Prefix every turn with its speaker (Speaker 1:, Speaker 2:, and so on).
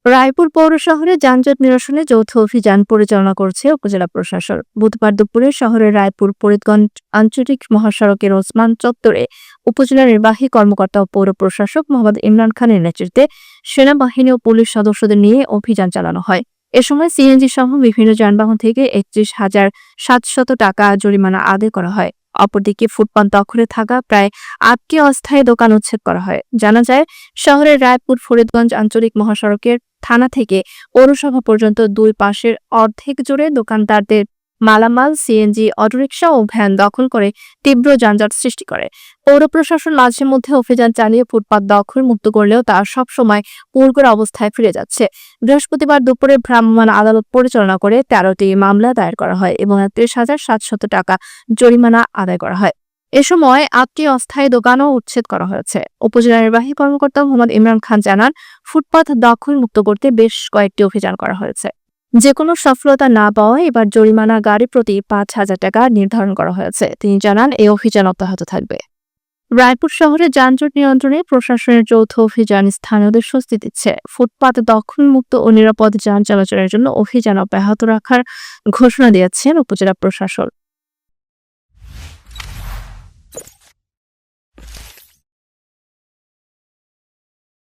Speaker 1: রায়পুর পৌর শহরে যানজট নিরসনে যৌথ অভিযান পরিচালনা করছে উপজেলা প্রশাসন। বুধবার দুপুরে শহরের রায়পুর ফরিদগঞ্জ আঞ্চলিক মহাসড়কের ওসমান চত্বরে উপজেলা নির্বাহী কর্মকর্তা ও পৌর প্রশাসক মোহাম্মদ ইমরান খানের নেতৃত্বে সেনাবাহিনী ও পুলিশ সদস্যদের নিয়ে অভিযান চালানো হয়। এ সময় সিএনজি সহ বিভিন্ন যানবাহন থেকে ৩১,৭০০ টাকা জরিমানা আদায় করা হয়। অপরদিকে ফুটপাত দখলে থাকা প্রায় ৮টি অস্থায়ী দোকান উচ্ছেদ করা হয়। জানা যায়, শহরের রায়পুর ফরিদগঞ্জ আঞ্চলিক মহাসড়কের থানা থেকে পৌরসভা পর্যন্ত দুই পাশের অর্ধেক জুড়ে দোকানদারদের মালামাল, সিএনজি, অটোরিকশা ও ভ্যান দখল করে তীব্র যানজট সৃষ্টি করে। পৌর প্রশাসন মাঝে মধ্যে অভিযান চালিয়ে ফুটপাত দখল মুক্ত করলেও তা সবসময় পুরোপুরি অবস্থায় ফিরে যাচ্ছে। বৃহস্পতিবার দুপুরে ভ্রাম্যমাণ আদালত পরিচালনা করে ১৩টি মামলা দায়ের করা হয় এবং ৩১,৭০০ টাকা জরিমানা আদায় করা হয়। এ সময় ৮টি অস্থায়ী দোকানও উচ্ছেদ করা হয়েছে। উপজেলা নির্বাহী কর্মকর্তা মোহাম্মদ ইমরান খান জানান, ফুটপাত দখল মুক্ত করতে বেশ কয়েকটি অভিযান করা হয়েছে। যেকোনো সফলতা না পাওয়ায় এবার জরিমানা গাড়ি প্রতি ৫,০০০ টাকা নির্ধারণ করা হয়েছে। তিনি জানান, এই অভিযান অব্যাহত থাকবে। রায়পুর শহরে যানজট নিয়ন্ত্রণে প্রশাসনের যৌথ অভিযান স্থানীয়দের স্বস্তি দিচ্ছে। ফুটপাত দখলমুক্ত ও নিরাপদ যান চলাচলের জন্য অভিযান অব্যাহত রাখার ঘোষণা দিয়েছেন উপজেলা প্রশাসন।